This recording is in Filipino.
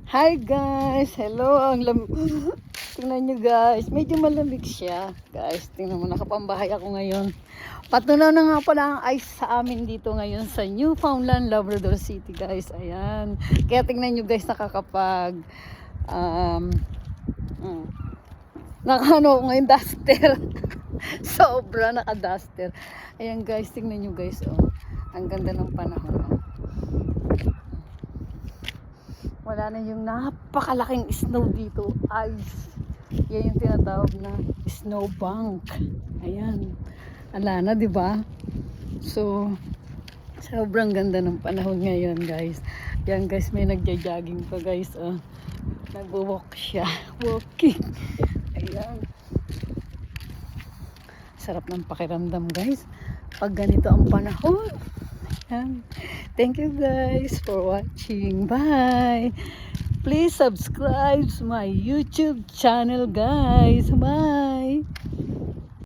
Hi guys! Hello! Tingnan nyo guys, medyo malamig siya. Guys, tingnan mo, nakapambahay ako ngayon. Patunaw na nga pala ang ice sa amin dito ngayon sa Newfoundland, Labrador City guys. Ayan. Kaya tingnan nyo guys, nakakapag nakano ko ngayon duster. Sobra naka-duster. Ayan guys, tingnan nyo guys. Oh. Ang ganda ng panahon. Oh. Wala na yung napakalaking snow dito. Ice. Yan yung tinatawag na snow bank. Ayan. Ala na, di ba? So, sobrang ganda ng panahon ngayon, guys. Yan, guys, may nagja-jogging pa, guys. Oh. Nagwo-walk siya. Walking. Ayan. Sarap ng pakiramdam, guys. Pag ganito ang panahon. Ayan. Thank you guys for watching. Bye. Please subscribe to my YouTube channel guys. Bye.